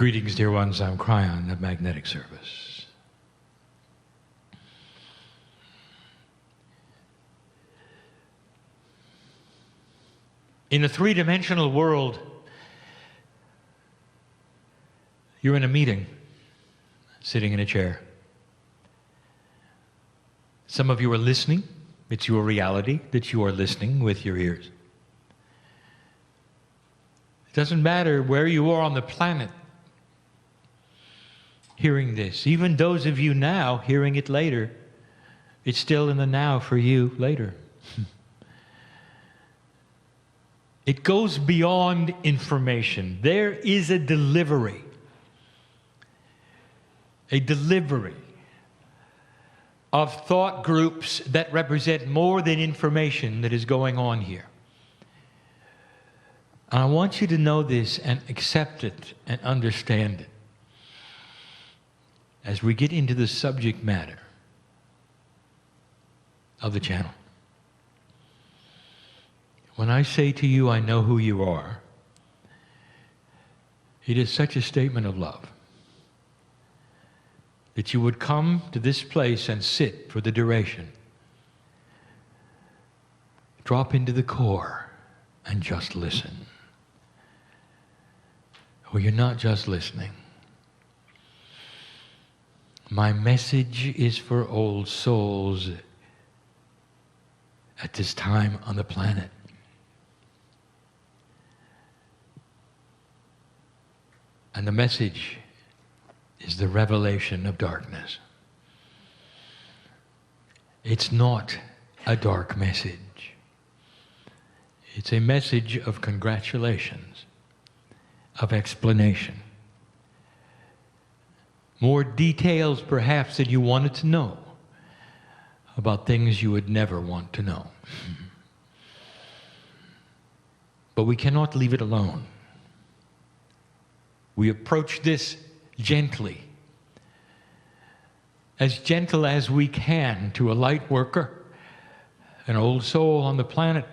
Greetings, dear ones. I'm Kryon of Magnetic Service. In a three-dimensional world, you're in a meeting, sitting in a chair. Some of you are listening. It's your reality that you are listening with your ears. It doesn't matter where you are on the planet hearing this. Even those of you now hearing it later, it's still in the now for you later. It goes beyond information. There is a delivery of thought groups that represent more than information that is going on here. And I want you to know this and accept it and understand it as we get into the subject matter of the channel. When I say to you, I know who you are, it is such a statement of love that you would come to this place and sit for the duration. Drop into the core and just listen. Or you're not just listening. My message is for old souls at this time on the planet. And the message is the revelation of darkness. It's not a dark message. It's a message of congratulations, of explanation. More details, perhaps, that you wanted to know about things you would never want to know. But we cannot leave it alone. We approach this gently, as gentle as we can to a light worker, an old soul on the planet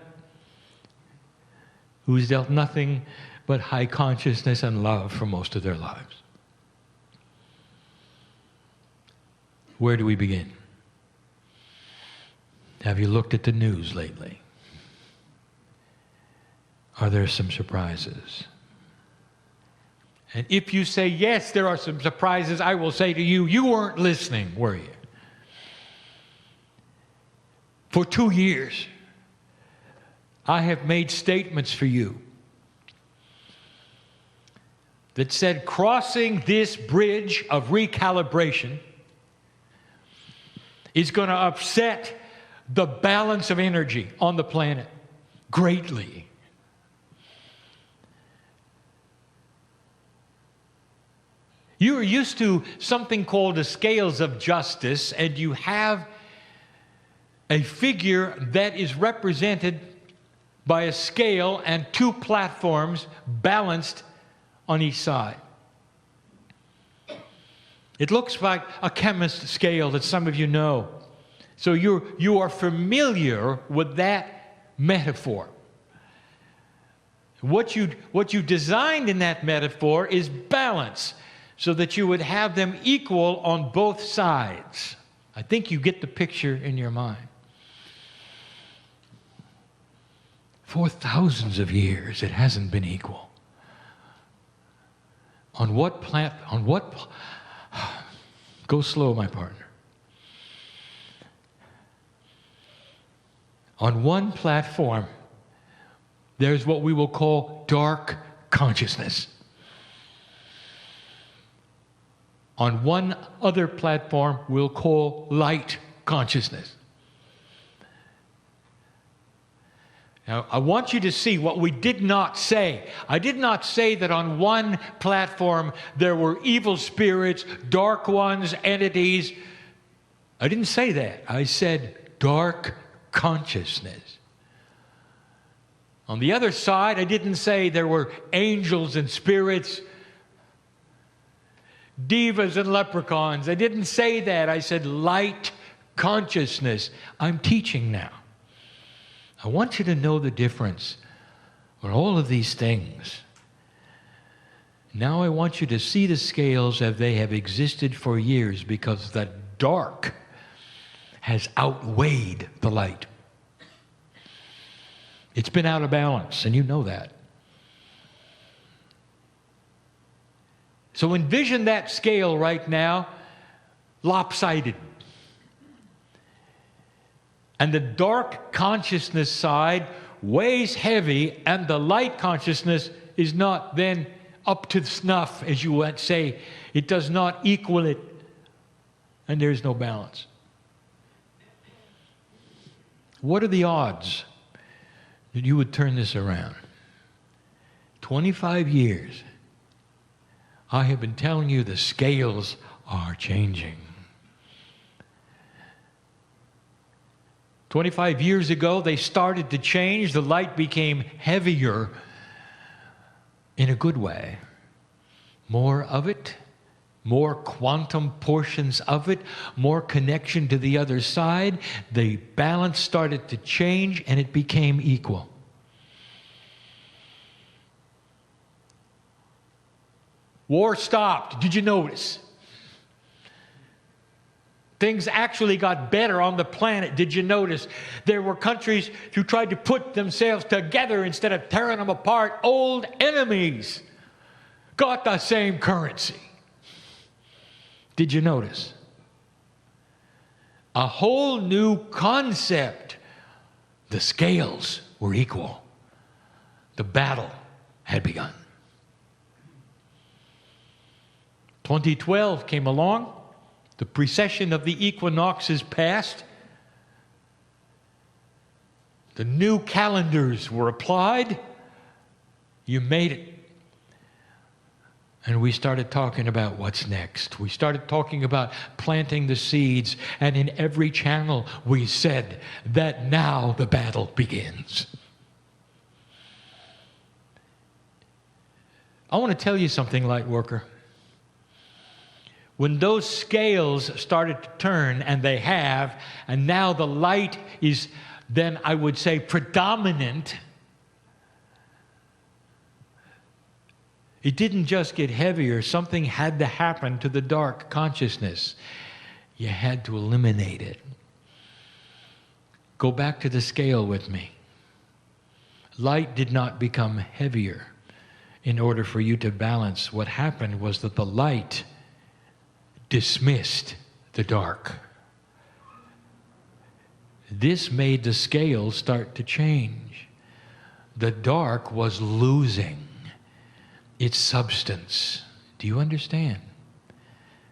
who's dealt nothing but high consciousness and love for most of their lives. Where do we begin? Have you looked at the news lately? Are there some surprises? And if you say, yes, there are some surprises, I will say to you, you weren't listening, were you? For 2 years, I have made statements for you that said crossing this bridge of recalibration is going to upset the balance of energy on the planet greatly. You are used to something called the scales of justice, and you have a figure that is represented by a scale and two platforms balanced on each side. It looks like a chemist scale that some of you know. So you are familiar with that metaphor. What you designed in that metaphor is balance, so that you would have them equal on both sides. I think you get the picture in your mind. For thousands of years, it hasn't been equal. Go slow, my partner. On one platform, there's what we will call dark consciousness. On one other platform, we'll call light consciousness. Now, I want you to see what we did not say. I did not say that on one platform there were evil spirits, dark ones, entities. I didn't say that. I said dark consciousness. On the other side, I didn't say there were angels and spirits, divas and leprechauns. I didn't say that. I said light consciousness. I'm teaching now. I want you to know the difference on all of these things. Now I want you to see the scales as they have existed for years, because the dark has outweighed the light. It's been out of balance, and you know that. So envision that scale right now, lopsided. And the dark consciousness side weighs heavy, and the light consciousness is not then up to snuff, as you would say. It does not equal it, and there's no balance. What are the odds that you would turn this around? 25 years, I have been telling you the scales are changing. 25 years ago, they started to change. The light became heavier in a good way. More of it, more quantum portions of it, more connection to the other side. The balance started to change, and it became equal. War stopped. Did you notice? Things actually got better on the planet. Did you notice? There were countries who tried to put themselves together instead of tearing them apart. Old enemies got the same currency. Did you notice? A whole new concept. The scales were equal. The battle had begun. 2012 came along. The precession of the equinoxes passed. The new calendars were applied. You made it. And we started talking about what's next. We started talking about planting the seeds. And in every channel we said that now the battle begins. I want to tell you something, light worker. When those scales started to turn, and they have, and now the light is then, I would say, predominant, it didn't just get heavier. Something had to happen to the dark consciousness. You had to eliminate it. Go back to the scale with me. Light did not become heavier in order for you to balance. What happened was that the light dismissed the dark. This made the scales start to change. The dark was losing its substance. Do you understand?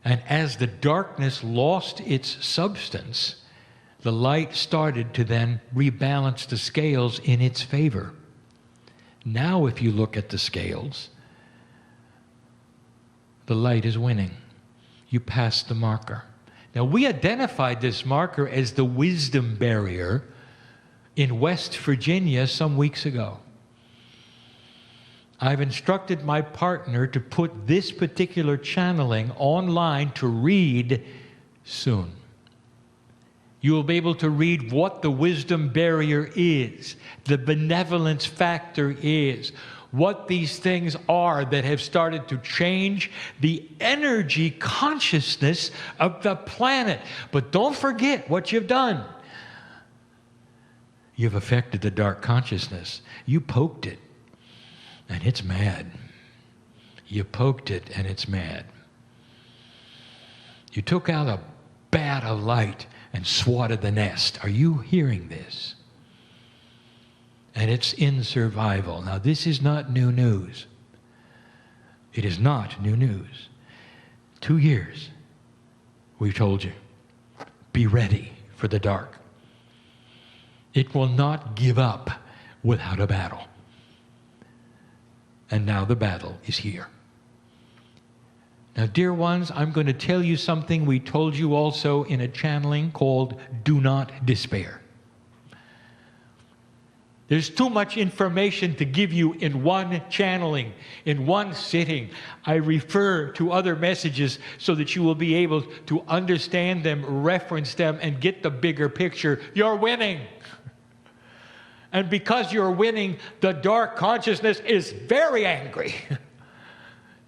And as the darkness lost its substance, the light started to then rebalance the scales in its favor. Now, if you look at the scales, the light is winning. You passed the marker. Now, we identified this marker as the wisdom barrier in West Virginia some weeks ago. I've instructed my partner to put this particular channeling online to read soon. You will be able to read what the wisdom barrier is, the benevolence factor is, what these things are that have started to change the energy consciousness of the planet. But don't forget what you've done. You've affected the dark consciousness. You poked it, and it's mad. You poked it, and it's mad. You took out a bat of light and swatted the nest. Are you hearing this? And it's in survival. Now, this is not new news. It is not new news. 2 years, we've told you, be ready for the dark. It will not give up without a battle. And now the battle is here. Now, dear ones, I'm going to tell you something we told you also in a channeling called Do Not Despair. There's too much information to give you in one channeling, in one sitting. I refer to other messages so that you will be able to understand them, reference them, and get the bigger picture. You're winning. And because you're winning, the dark consciousness is very angry.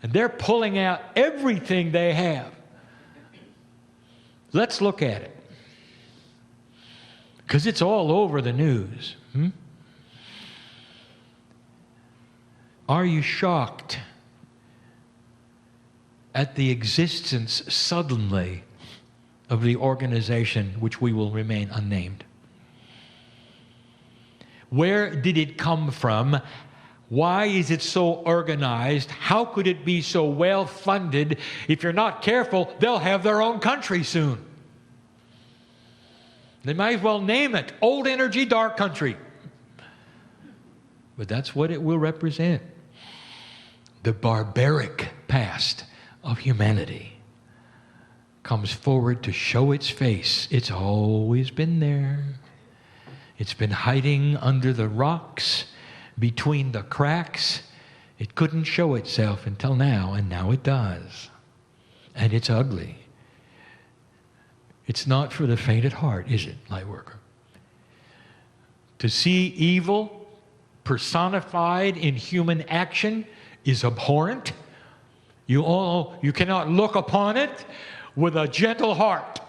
And they're pulling out everything they have. Let's look at it. Because it's all over the news. Are you shocked at the existence suddenly of the organization which we will remain unnamed? Where did it come from? Why is it so organized? How could it be so well funded? If you're not careful, they'll have their own country soon. They might as well name it Old Energy Dark Country. But that's what it will represent. The barbaric past of humanity comes forward to show its face. It's always been there. It's been hiding under the rocks, between the cracks. It couldn't show itself until now, and now it does. And it's ugly. It's not for the faint at heart, is it, Lightworker? To see evil personified in human action is abhorrent. You cannot look upon it with a gentle heart.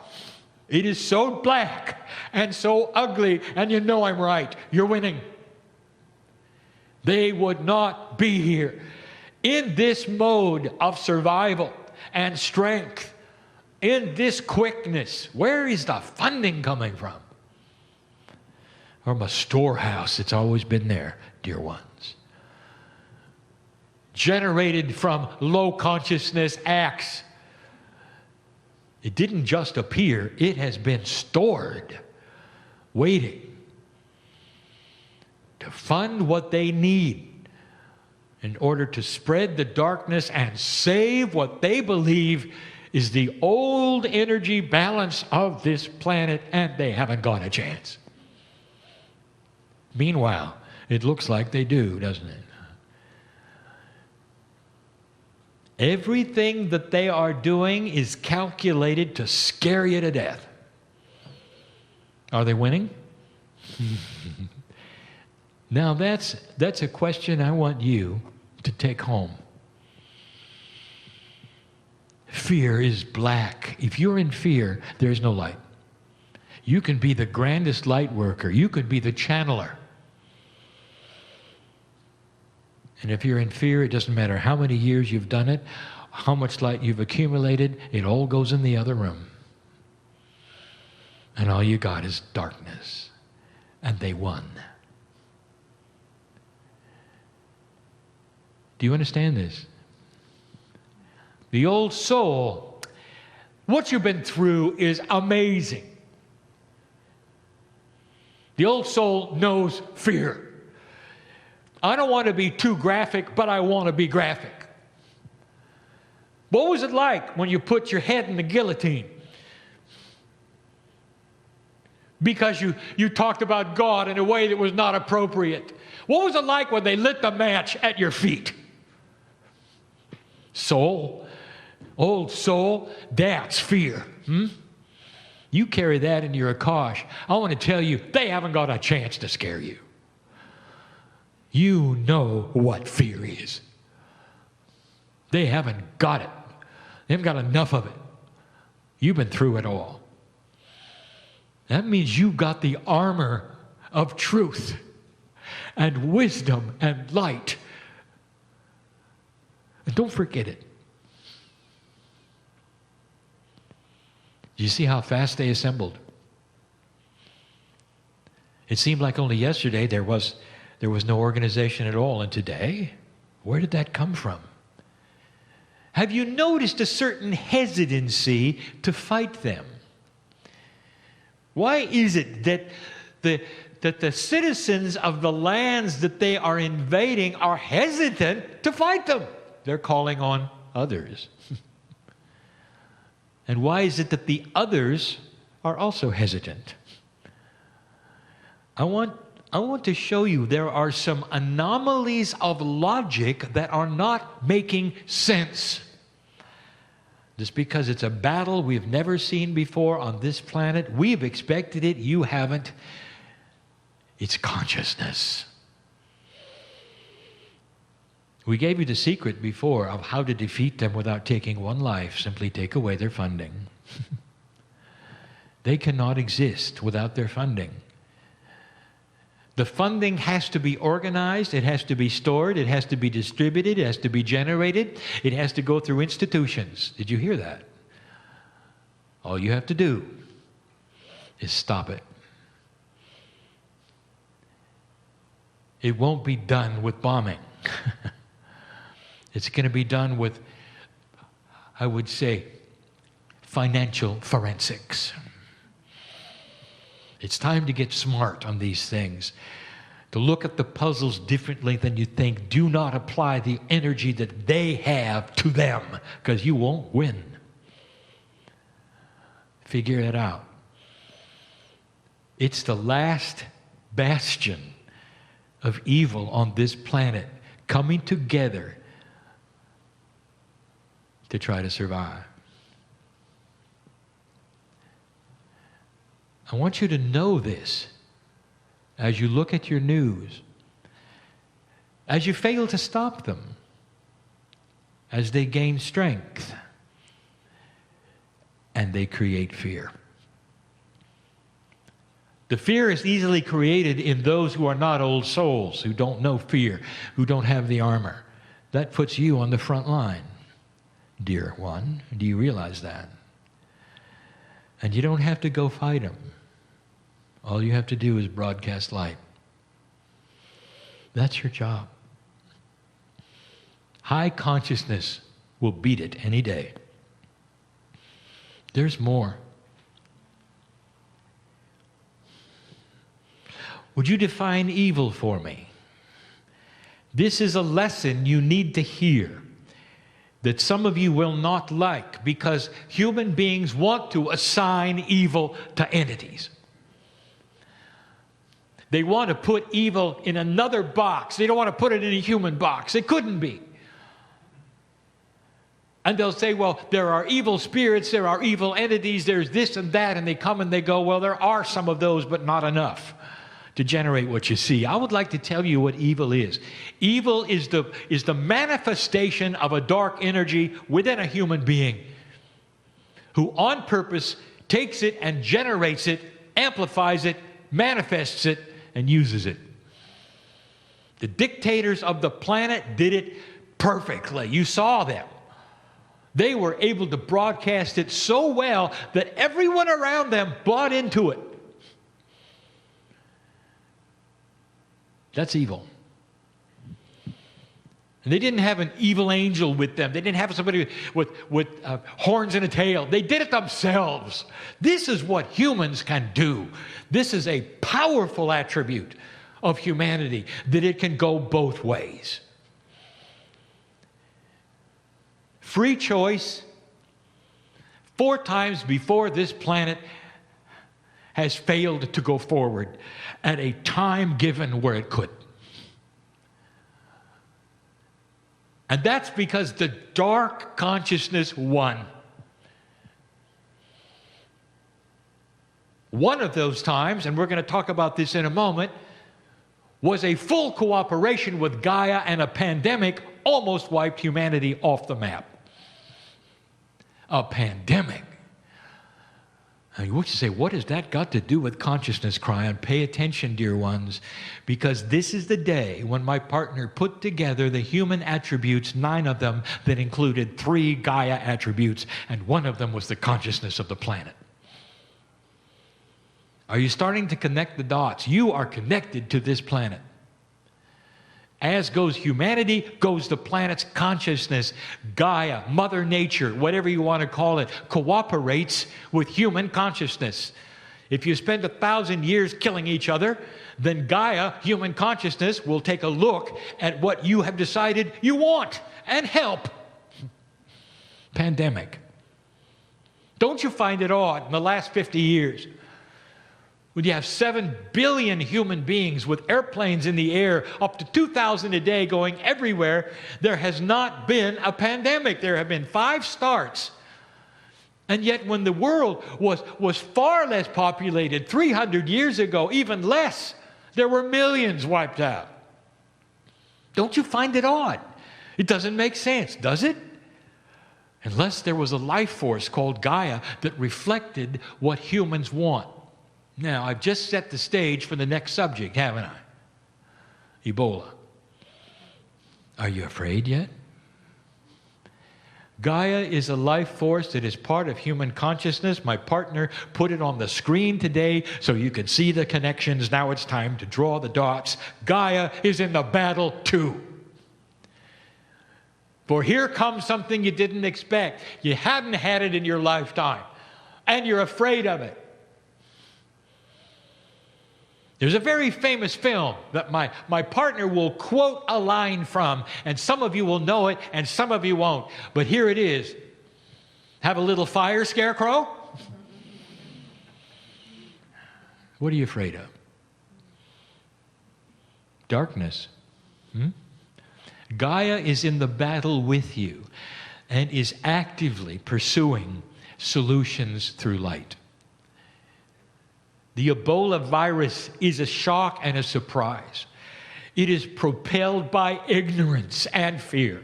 It is so black and so ugly, and you know I'm right. You're winning. They would not be here in this mode of survival and strength, in this quickness. Where is the funding coming from? From a storehouse. It's always been there, dear ones. Generated from low consciousness acts. It didn't just appear, it has been stored, waiting to fund what they need in order to spread the darkness and save what they believe is the old energy balance of this planet, and they haven't got a chance. Meanwhile, it looks like they do, doesn't it? Everything that they are doing is calculated to scare you to death. Are they winning? Now that's a question I want you to take home. Fear is black. If you're in fear, there's no light. You can be the grandest light worker. You could be the channeler. And if you're in fear, it doesn't matter how many years you've done it, how much light you've accumulated, it all goes in the other room. And all you got is darkness. And they won. Do you understand this? The old soul, what you've been through is amazing. The old soul knows fear. I don't want to be too graphic, but I want to be graphic. What was it like when you put your head in the guillotine? Because you talked about God in a way that was not appropriate. What was it like when they lit the match at your feet? Soul, old soul, that's fear. You carry that in your Akash. I want to tell you, they haven't got a chance to scare you. You know what fear is. They haven't got it. They haven't got enough of it. You've been through it all. That means you got the armor of truth and wisdom and light. And don't forget it. Do you see how fast they assembled? It seemed like only yesterday there was no organization at all, and today, where did that come from? Have you noticed a certain hesitancy to fight them? Why is it that the citizens of the lands that they are invading are hesitant to fight them? They're calling on others. And why is it that the others are also hesitant? I want to show you there are some anomalies of logic that are not making sense. Just because it's a battle we've never seen before on this planet, we've expected it, you haven't. It's consciousness. We gave you the secret before of how to defeat them without taking one life. Simply take away their funding. They cannot exist without their funding. The funding has to be organized, it has to be stored, it has to be distributed, it has to be generated, it has to go through institutions. Did you hear that? All you have to do is stop it. It won't be done with bombing. It's going to be done with, I would say, financial forensics. It's time to get smart on these things, to look at the puzzles differently than you think. Do not apply the energy that they have to them, because you won't win. Figure it out. It's the last bastion of evil on this planet coming together to try to survive. I want you to know this as you look at your news, as you fail to stop them, as they gain strength, and they create fear. The fear is easily created in those who are not old souls, who don't know fear, who don't have the armor. That puts you on the front line, dear one. Do you realize that? And you don't have to go fight them. All you have to do is broadcast light. That's your job. High consciousness will beat it any day. There's more. Would you define evil for me? This is a lesson you need to hear that some of you will not like, because human beings want to assign evil to entities. They want to put evil in another box. They don't want to put it in a human box. It couldn't be. And they'll say, well, there are evil spirits, there are evil entities, there's this and that, and they come and they go, well, there are some of those, but not enough to generate what you see. I would like to tell you what evil is. Evil is the manifestation of a dark energy within a human being who on purpose takes it and generates it, amplifies it, manifests it, and uses it. The dictators of the planet did it perfectly. You saw them. They were able to broadcast it so well that everyone around them bought into it. That's evil. And they didn't have an evil angel with them. They didn't have somebody with horns and a tail. They did it themselves. This is what humans can do. This is a powerful attribute of humanity, that it can go both ways. Free choice, 4 times before this planet has failed to go forward at a time given where it could. And that's because the dark consciousness won. One of those times, and we're going to talk about this in a moment, was a full cooperation with Gaia, and a pandemic almost wiped humanity off the map. A pandemic. And you say, what has that got to do with consciousness, Kryon? Pay attention, dear ones, because this is the day when my partner put together the human attributes, 9 of them, that included 3 Gaia attributes, and one of them was the consciousness of the planet. Are you starting to connect the dots? You are connected to this planet. As goes humanity, goes the planet's consciousness. Gaia, Mother Nature, whatever you want to call it, cooperates with human consciousness. If you spend 1,000 years killing each other, then Gaia, human consciousness, will take a look at what you have decided you want and help. Pandemic. Don't you find it odd in the last 50 years? When you have 7 billion human beings with airplanes in the air, up to 2,000 a day going everywhere, there has not been a pandemic. There have been 5 starts. And yet when the world was far less populated 300 years ago, even less, there were millions wiped out. Don't you find it odd? It doesn't make sense, does it? Unless there was a life force called Gaia that reflected what humans want. Now, I've just set the stage for the next subject, haven't I? Ebola. Are you afraid yet? Gaia is a life force that is part of human consciousness. My partner put it on the screen today so you can see the connections. Now it's time to draw the dots. Gaia is in the battle too. For here comes something you didn't expect. You hadn't had it in your lifetime, and you're afraid of it. There's a very famous film that my partner will quote a line from, and some of you will know it, and some of you won't. But here it is. Have a little fire, Scarecrow? What are you afraid of? Darkness. Gaia is in the battle with you and is actively pursuing solutions through light. The Ebola virus is a shock and a surprise. It is propelled by ignorance and fear.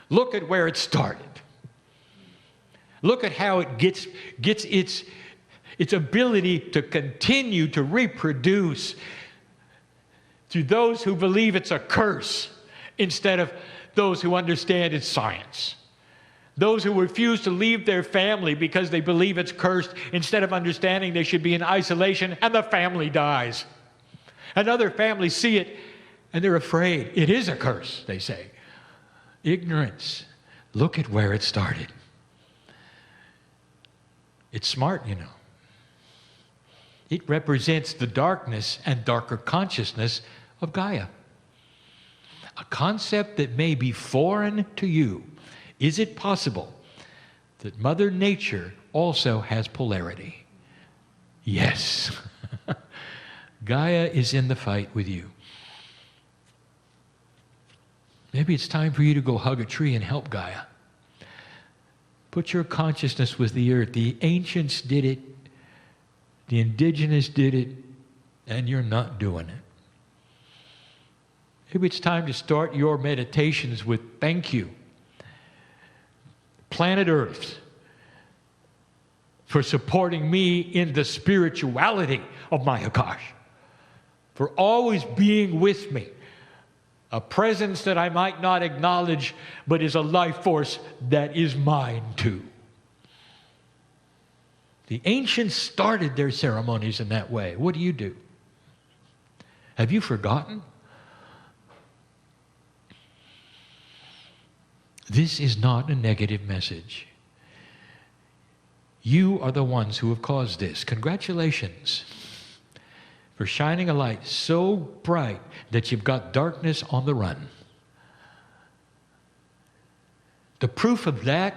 Look at where it started. Look at how it gets its ability to continue to reproduce to those who believe it's a curse instead of those who understand it's science. Those who refuse to leave their family because they believe it's cursed instead of understanding they should be in isolation, and the family dies. And other families see it and they're afraid. It is a curse, they say. Ignorance. Look at where it started. It's smart, you know. It represents the darkness and darker consciousness of Gaia. A concept that may be foreign to you. Is it possible that Mother Nature also has polarity? Yes. Gaia is in the fight with you. Maybe it's time for you to go hug a tree and help Gaia. Put your consciousness with the earth. The ancients did it. The indigenous did it. And you're not doing it. Maybe it's time to start your meditations with thank you. Planet Earth, for supporting me in the spirituality of my Akash, for always being with me, a presence that I might not acknowledge, but is a life force that is mine too. The ancients started their ceremonies in that way. What do you do? Have you forgotten? This is not a negative message. You are the ones who have caused this. Congratulations for shining a light so bright that you've got darkness on the run. The proof of that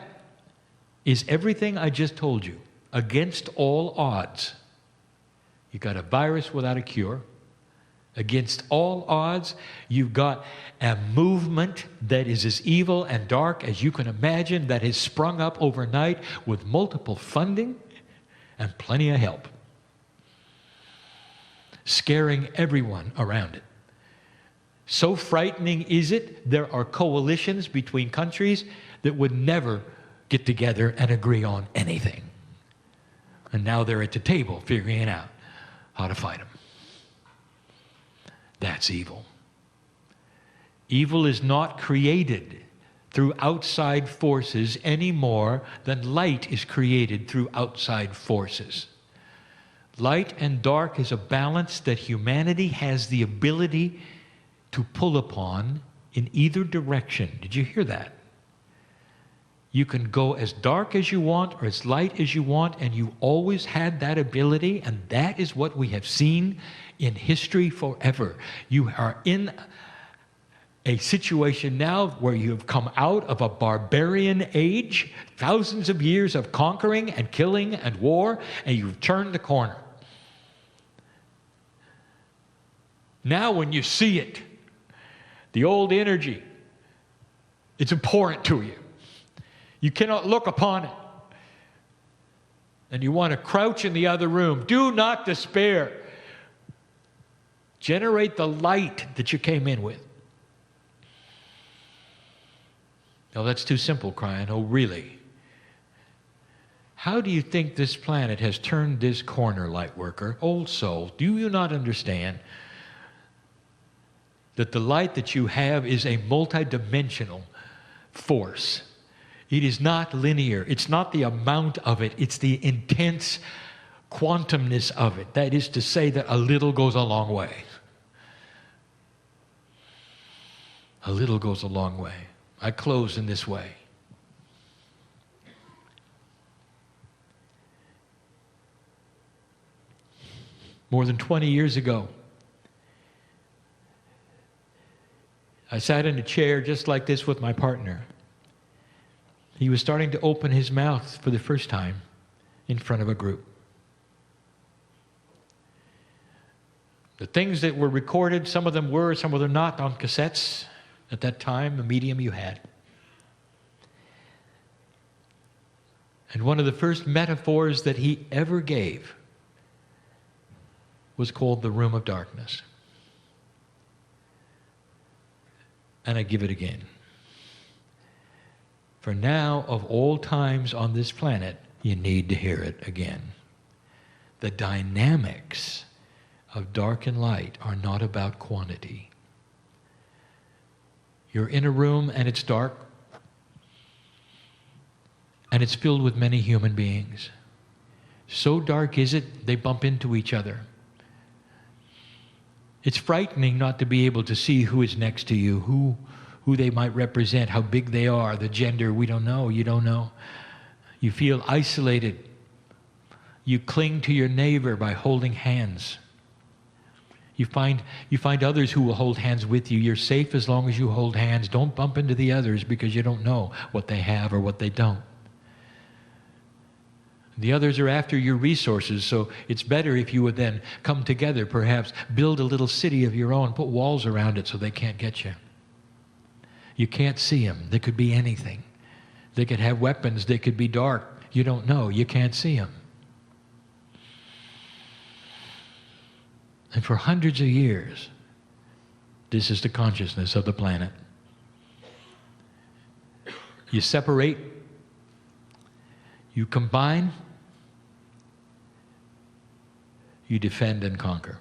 is everything I just told you. Against all odds, you got a virus without a cure. Against all odds, you've got a movement that is as evil and dark as you can imagine, that has sprung up overnight with multiple funding and plenty of help, scaring everyone around it. So frightening is it, there are coalitions between countries that would never get together and agree on anything. And now they're at the table figuring out how to fight them. That's evil. Evil is not created through outside forces any more than light is created through outside forces. Light and dark is a balance that humanity has the ability to pull upon in either direction. Did you hear that? You can go as dark as you want or as light as you want, and you always had that ability, and that is what we have seen in history forever. You are in a situation now where you have come out of a barbarian age, thousands of years of conquering and killing and war, and you've turned the corner. Now when you see it, the old energy, it's abhorrent to you. You cannot look upon it. And you want to crouch in the other room. Do not despair. Generate the light that you came in with. Oh, that's too simple, Kryon. Oh, really? How do you think this planet has turned this corner, light worker? Old soul, do you not understand that the light that you have is a multidimensional force? It is not linear. It's not the amount of it. It's the intense quantumness of it. That is to say that a little goes a long way. A little goes a long way. I close in this way. More than 20 years ago, I sat in a chair just like this with my partner. He was starting to open his mouth for the first time in front of a group. The things that were recorded, some of them were, some of them not, on cassettes at that time, the medium you had. And one of the first metaphors that he ever gave was called the room of darkness. And I give it again. For now, of all times on this planet, you need to hear it again. The dynamics of dark and light are not about quantity. You're in a room and it's dark, and it's filled with many human beings. So dark is it, they bump into each other. It's frightening not to be able to see who is next to you, who they might represent, how big they are, the gender, we don't know, you don't know. You feel isolated. You cling to your neighbor by holding hands. You find others who will hold hands with you. You're safe as long as you hold hands. Don't bump into the others because you don't know what they have or what they don't. The others are after your resources, so it's better if you would then come together, perhaps build a little city of your own, put walls around it so they can't get you. You can't see them. They could be anything. They could have weapons. They could be dark. You don't know. You can't see them. And for hundreds of years, this is the consciousness of the planet. You separate, you combine, you defend and conquer.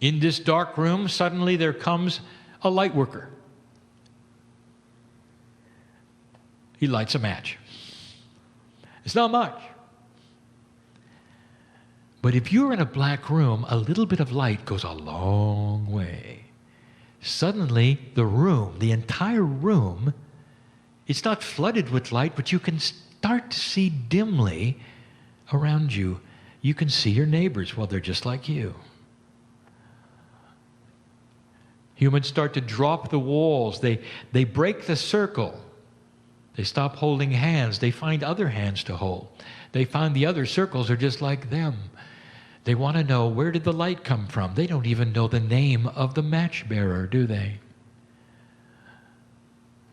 In this dark room, suddenly there comes a light worker. He lights a match. It's not much. But if you're in a black room, a little bit of light goes a long way. Suddenly, the room, the entire room, it's not flooded with light, but you can start to see dimly around you. You can see your neighbors. Well, they're just like you. Humans start to drop the walls. They break the circle. They stop holding hands. They find other hands to hold. They find the other circles are just like them. They want to know, where did the light come from? They don't even know the name of the match bearer, do they?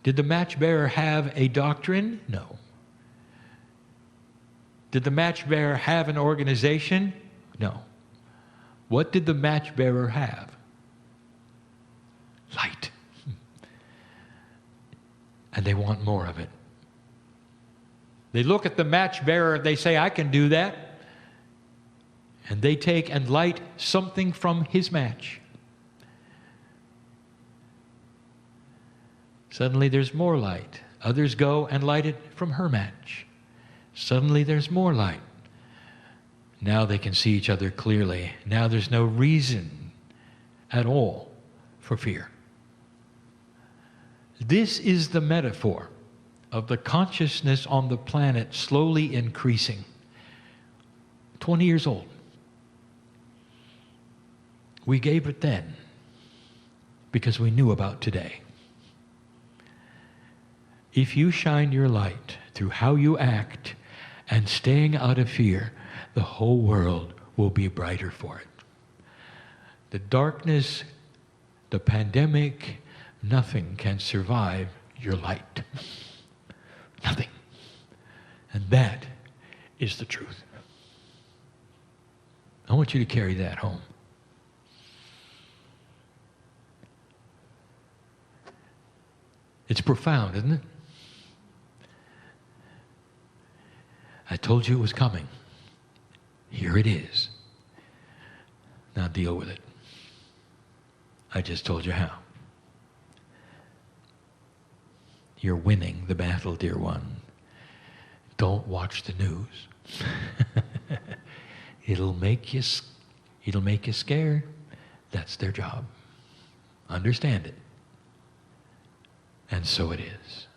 Did the match bearer have a doctrine? No. Did the match bearer have an organization? No. What did the match bearer have? Light. And they want more of it. They look at the match bearer, they say, I can do that. And they take and light something from his match. Suddenly there's more light. Others go and light it from her match. Suddenly there's more light. Now they can see each other clearly. Now there's no reason at all for fear. This is the metaphor of the consciousness on the planet slowly increasing. 20 years old. We gave it then because we knew about today. If you shine your light through how you act and staying out of fear, the whole world will be brighter for it. The darkness, the pandemic, nothing can survive your light. Nothing. And that is the truth. I want you to carry that home. It's profound, isn't it? I told you it was coming. Here it is. Now deal with it. I just told you how. You're winning the battle, dear one. Don't watch the news. It'll make you scared. That's their job. Understand it. And so it is.